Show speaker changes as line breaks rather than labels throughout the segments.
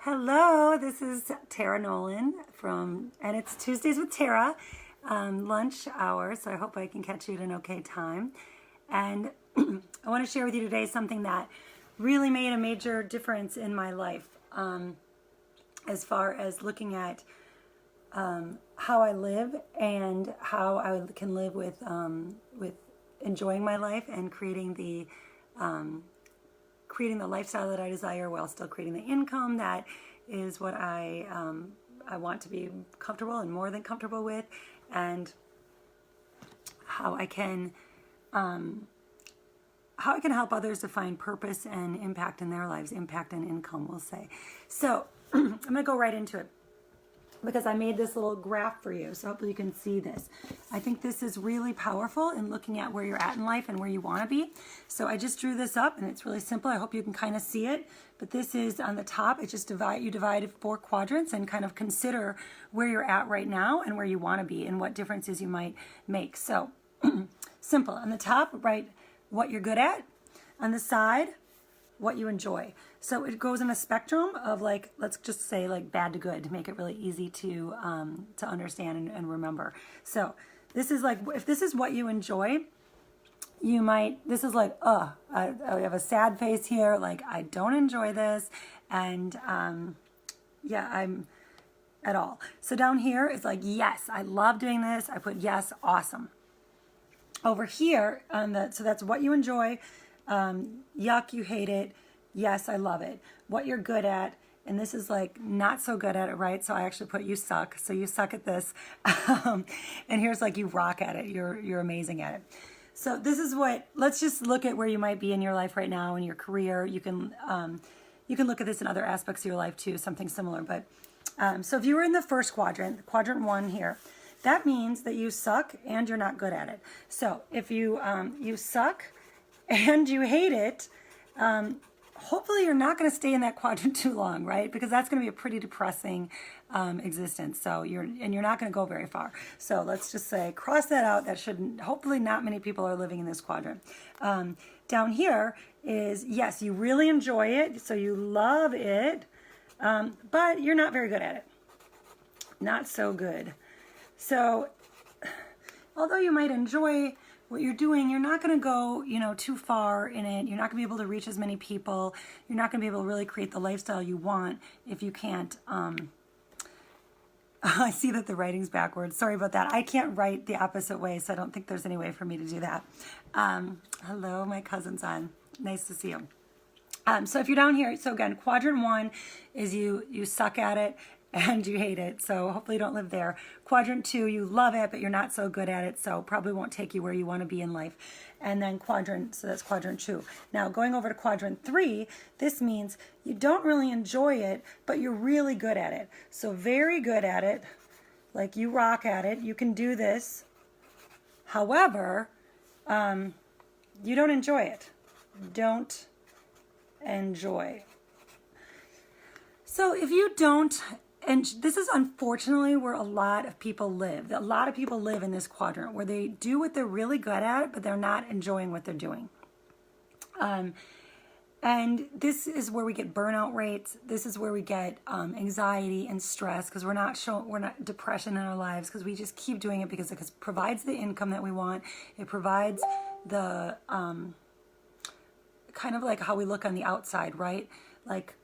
Hello, this is Tara Nolan and it's Tuesdays with Tara, lunch hour, so I hope I can catch you at an okay time. And I want to share with you today something that really made a major difference in my life, as far as looking at how I live and how I can live with enjoying my life and creating the lifestyle that I desire while still creating the income that is what I want to be comfortable and more than comfortable with, and how I can help others to find purpose and impact in their lives, impact and income, we'll say. So I'm going to go right into it, because I made this little graph for you, so hopefully you can see this. I think this is really powerful in looking at where you're at in life and where you want to be. So I just drew this up, and it's really simple. I hope you can kind of see it. But this is on the top. It just you divide 4 quadrants and kind of consider where you're at right now and where you want to be and what differences you might make. So simple. On the top, write what you're good at. On the side, what you enjoy. So it goes in a spectrum of, like, let's just say like bad to good to make it really easy to understand and remember. So this is like, if this is what you enjoy, you might, this is like, I have a sad face here, like I don't enjoy this, and yeah, I'm at all. So down here is like, yes, I love doing this. I put yes, awesome. Over here on so that's what you enjoy. Yuck, you hate it. Yes, I love it. What you're good at, and this is like not so good at it, right? So I actually put you suck. So you suck at this. And here's like you rock at it. You're amazing at it. So this is what, let's just look at where you might be in your life right now, in your career. You can look at this in other aspects of your life too, something similar. But so if you were in the first quadrant, quadrant 1 here, that means that you suck and you're not good at it. So if you you suck and you hate it, hopefully you're not going to stay in that quadrant too long, right? Because that's going to be a pretty depressing existence. So you're not going to go very far. So let's just say, cross that out. That shouldn't, hopefully not many people are living in this quadrant. Down here is, yes, you really enjoy it. So you love it, but you're not very good at it. Not so good. So although you might enjoy what you're doing, you're not going to go, too far in it. You're not going to be able to reach as many people. You're not going to be able to really create the lifestyle you want if you can't. I see that the writing's backwards. Sorry about that. I can't write the opposite way, so I don't think there's any way for me to do that. Hello, my cousin's on. Nice to see you. So if you're down here, so again, quadrant 1 is you suck at it and you hate it, so hopefully you don't live there. Quadrant 2, you love it, but you're not so good at it, so probably won't take you where you want to be in life. And then so that's quadrant 2. Now going over to quadrant 3, this means you don't really enjoy it, but you're really good at it. So very good at it, like you rock at it, you can do this. However, you don't enjoy it. Don't enjoy. So if you don't, and this is unfortunately where a lot of people live. A lot of people live in this quadrant where they do what they're really good at, but they're not enjoying what they're doing. And this is where we get burnout rates. This is where we get anxiety and stress, because we're not depression in our lives, because we just keep doing it because it provides the income that we want. It provides the kind of like how we look on the outside, right? Like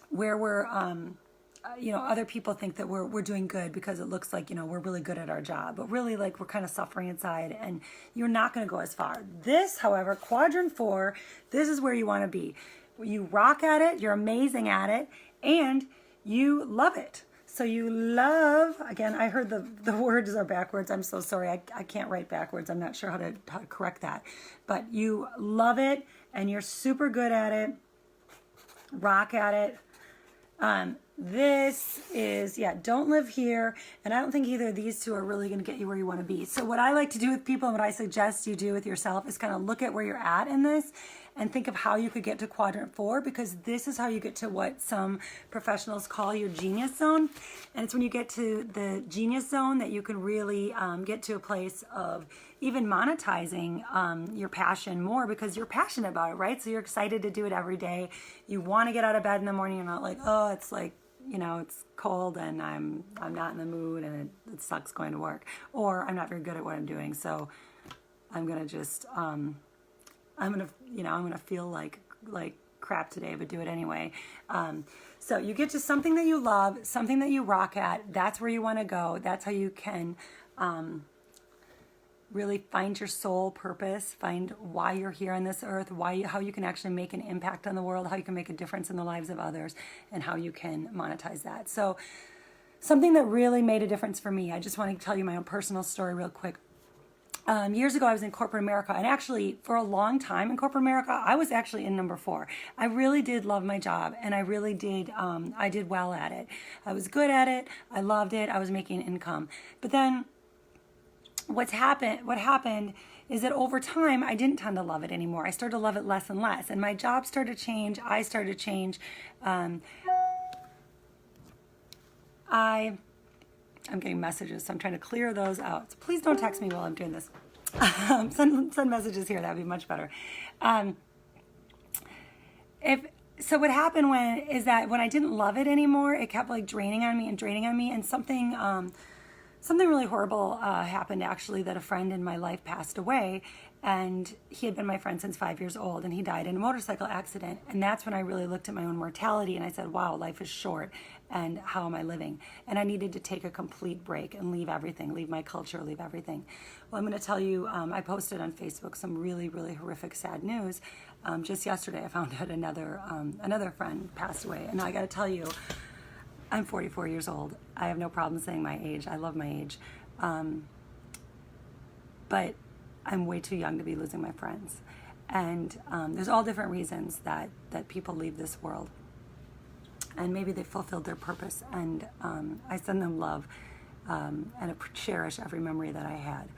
where we're other people think that we're doing good because it looks like, we're really good at our job, but really, like, we're kind of suffering inside, and you're not going to go as far. This, however, quadrant 4, this is where you want to be. You rock at it, you're amazing at it, and you love it. So you love, again, I heard the words are backwards. I'm so sorry. I can't write backwards. I'm not sure how to correct that. But you love it, and you're super good at it. Rock at it. This is, don't live here. And I don't think either of these two are really going to get you where you want to be. So what I like to do with people, and what I suggest you do with yourself, is kind of look at where you're at in this and think of how you could get to quadrant 4, because this is how you get to what some professionals call your genius zone. And it's when you get to the genius zone that you can really get to a place of even monetizing your passion more, because you're passionate about it, right? So you're excited to do it every day. You want to get out of bed in the morning. You're not like, oh, it's like, you know, it's cold and I'm not in the mood and it sucks going to work, or I'm not very good at what I'm doing, so I'm gonna just I'm gonna feel like crap today, but do it anyway. So you get to something that you love, something that you rock at. That's where you want to go. That's how you can really find your soul purpose, find why you're here on this earth, how you can actually make an impact on the world, how you can make a difference in the lives of others, and how you can monetize that. So something that really made a difference for me, I just want to tell you my own personal story real quick. Years ago, I was in corporate America, and actually for a long time in corporate America, I was actually in number 4. I really did love my job, and I really did, I did well at it. I was good at it. I loved it. I was making income. But then what happened is that over time, I didn't tend to love it anymore. I started to love it less and less, and my job started to change. I started to change. I'm getting messages, so I'm trying to clear those out. So please don't text me while I'm doing this. Send messages here. That would be much better. So what happened is that when I didn't love it anymore, it kept like draining on me, and something really horrible happened, actually, that a friend in my life passed away, and he had been my friend since 5 years old, and he died in a motorcycle accident. And that's when I really looked at my own mortality, and I said, wow, life is short, and how am I living? And I needed to take a complete break and leave everything, leave my culture, leave everything. Well, I'm going to tell you, I posted on Facebook some really, really horrific, sad news. Just yesterday, I found out another friend passed away, and I got to tell you, I'm 44 years old. I have no problem saying my age. I love my age. But I'm way too young to be losing my friends. And there's all different reasons that people leave this world. And maybe they fulfilled their purpose. And I send them love and cherish every memory that I had.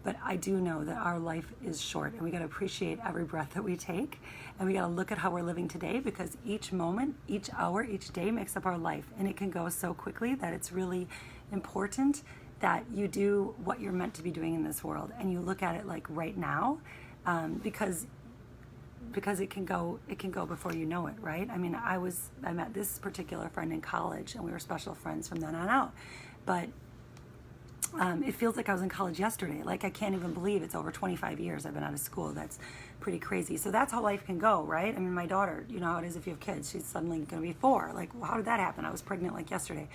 But I do know that our life is short, and we got to appreciate every breath that we take, and we got to look at how we're living today, because each moment, each hour, each day makes up our life, and it can go so quickly that it's really important that you do what you're meant to be doing in this world, and you look at it like right now, because it can go before you know it, right? I mean, I met this particular friend in college, and we were special friends from then on out, but it feels like I was in college yesterday. Like, I can't even believe it's over 25 years I've been out of school. That's pretty crazy. So that's how life can go, right? I mean, my daughter, you know how it is if you have kids. She's suddenly going to be 4. Like, how did that happen? I was pregnant like yesterday.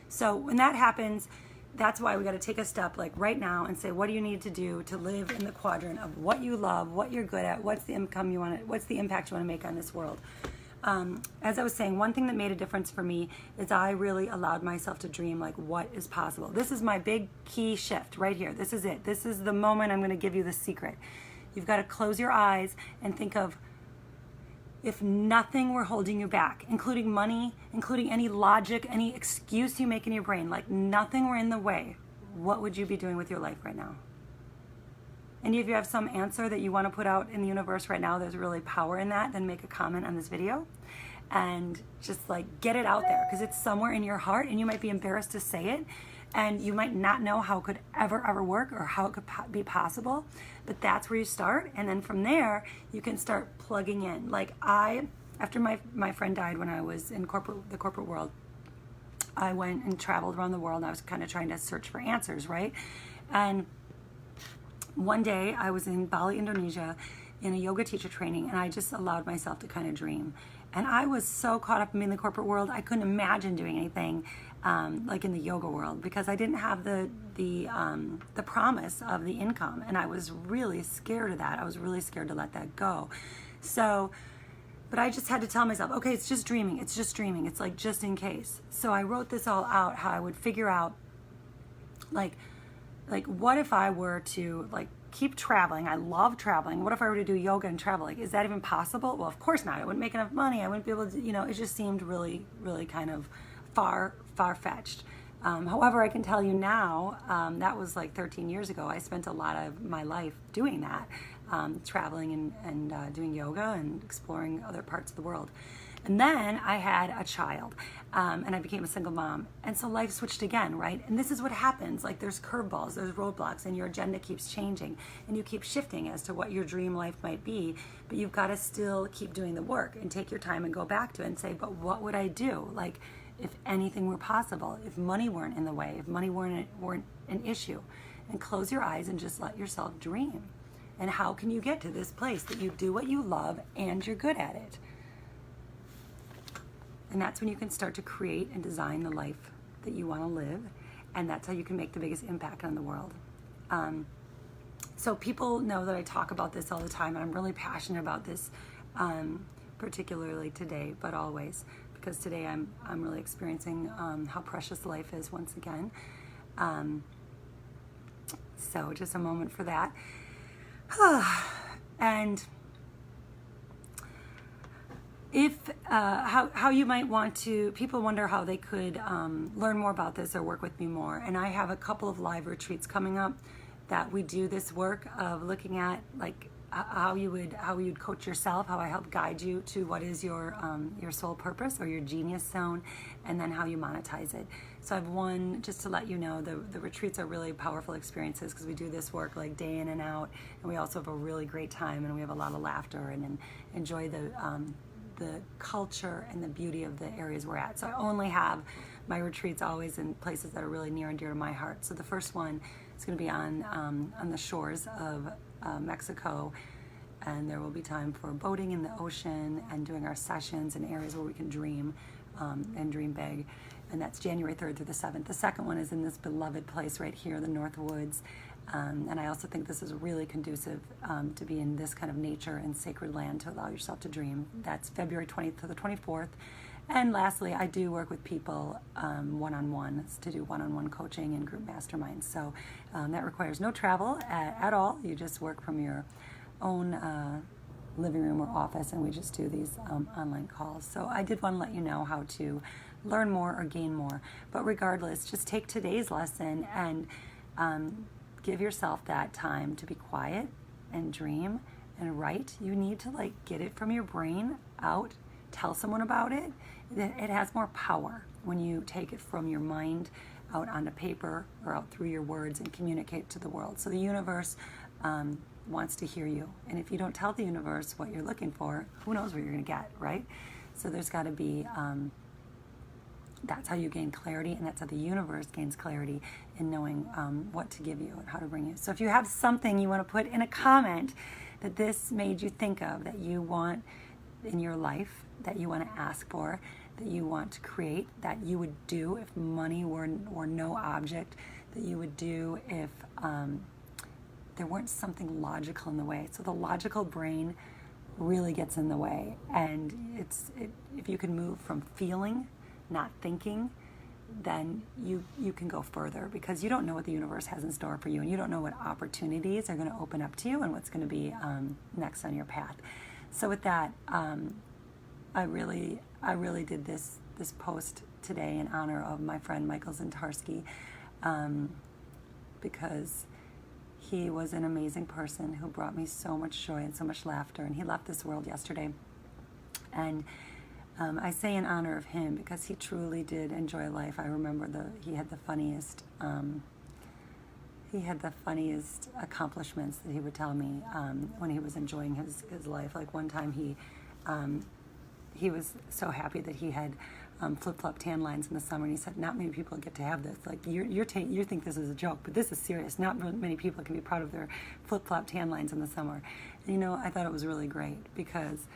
So when that happens, that's why we got to take a step like right now and say, what do you need to do to live in the quadrant of what you love, what you're good at, what's the income you want, what's the impact you want to make on this world? As I was saying, one thing that made a difference for me is I really allowed myself to dream like what is possible. This is my big key shift right here. This is it. This is the moment I'm going to give you the secret. You've got to close your eyes and think of, if nothing were holding you back, including money, including any logic, any excuse you make in your brain, like nothing were in the way, what would you be doing with your life right now? And if you have some answer that you want to put out in the universe right now, there's really power in that, then make a comment on this video and just like get it out there, because it's somewhere in your heart, and you might be embarrassed to say it, and you might not know how it could ever work or how it could be possible, but that's where you start. And then from there, you can start plugging in. Like after my friend died when I was in the corporate world, I went and traveled around the world, and I was kind of trying to search for answers, right? And one day I was in Bali, Indonesia, in a yoga teacher training, and I just allowed myself to kind of dream. And I was so caught up in being in the corporate world, I couldn't imagine doing anything like in the yoga world, because I didn't have the promise of the income, and I was really scared of that. I was really scared to let that go. So, but I just had to tell myself, okay, it's just dreaming. It's just dreaming. It's like just in case. So I wrote this all out, how I would figure out like what if I were to like keep traveling? I love traveling. What if I were to do yoga and travel? Like, is that even possible? Well, of course not. I wouldn't make enough money. I wouldn't be able to, it just seemed really, really kind of far-fetched. However, I can tell you now, that was like 13 years ago. I spent a lot of my life doing that, traveling and doing yoga and exploring other parts of the world. And then I had a child, and I became a single mom. And so life switched again, right? And this is what happens. Like there's curveballs, there's roadblocks, and your agenda keeps changing. And you keep shifting as to what your dream life might be. But you've got to still keep doing the work and take your time and go back to it and say, but what would I do? Like, if anything were possible, if money weren't in the way, if money weren't an issue. And close your eyes and just let yourself dream. And how can you get to this place that you do what you love and you're good at it? And that's when you can start to create and design the life that you want to live. And that's how you can make the biggest impact on the world. So people know that I talk about this all the time, and I'm really passionate about this, particularly today, but always. Because today I'm really experiencing how precious life is once again. So just a moment for that. And if how you might want to, people wonder how they could learn more about this or work with me more. And I have a couple of live retreats coming up that we do this work of looking at like how you'd coach yourself, how I help guide you to what is your soul purpose or your genius zone, and then how you monetize it. So I've one, just to let you know, the retreats are really powerful experiences because we do this work like day in and out, and we also have a really great time, and we have a lot of laughter and enjoy the culture and the beauty of the areas we're at. So I only have my retreats always in places that are really near and dear to my heart. So the first one is going to be on the shores of Mexico, and there will be time for boating in the ocean and doing our sessions in areas where we can dream and dream big. And that's January 3rd through the 7th. The second one is in this beloved place right here, the North Woods. And I also think this is really conducive to be in this kind of nature and sacred land to allow yourself to dream. That's February 20th to the 24th. And lastly, I do work with people one-on-one to do one-on-one coaching and group masterminds. So that requires no travel at all. You just work from your own living room or office, and we just do these online calls. So I did want to let you know how to learn more or gain more. But regardless, just take today's lesson and give yourself that time to be quiet and dream and write. You need to like get it from your brain out, tell someone about it. It has more power when you take it from your mind out onto paper or out through your words and communicate to the world. So the universe wants to hear you. And if you don't tell the universe what you're looking for, who knows what you're going to get, right? So there's got to be, that's how you gain clarity, and that's how the universe gains clarity in knowing what to give you and how to bring you. So if you have something you want to put in a comment that this made you think of, that you want in your life, that you want to ask for, that you want to create, that you would do if money were no object, that you would do if there weren't something logical in the way. So the logical brain really gets in the way, and if you can move from feeling, not thinking, then you can go further, because you don't know what the universe has in store for you, and you don't know what opportunities are going to open up to you and what's going to be next on your path. So with that, I really did this post today in honor of my friend Michael Zintarski, because he was an amazing person who brought me so much joy and so much laughter, and he left this world yesterday. And I say in honor of him because he truly did enjoy life. I remember he had the funniest accomplishments that he would tell me when he was enjoying his life. Like one time he was so happy that he had flip-flop tan lines in the summer, and he said, not many people get to have this. Like you think this is a joke, but this is serious. Not many people can be proud of their flip-flop tan lines in the summer. And, I thought it was really great because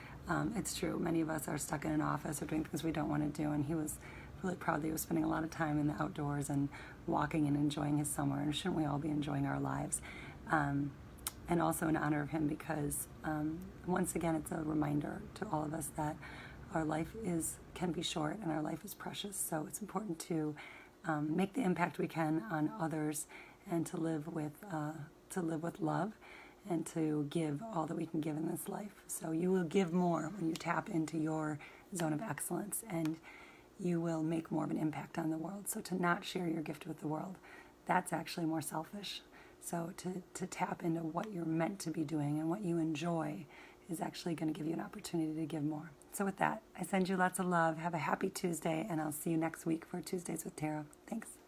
it's true. Many of us are stuck in an office or doing things we don't want to do, and he was really proud that he was spending a lot of time in the outdoors and walking and enjoying his summer. And shouldn't we all be enjoying our lives? And also in honor of him because, once again, it's a reminder to all of us that our life can be short and our life is precious. So it's important to make the impact we can on others and to live with love and to give all that we can give in this life. So you will give more when you tap into your zone of excellence. And you will make more of an impact on the world. So to not share your gift with the world, that's actually more selfish. So to tap into what you're meant to be doing and what you enjoy is actually going to give you an opportunity to give more. So with that, I send you lots of love. Have a happy Tuesday, and I'll see you next week for Tuesdays with Tarot. Thanks.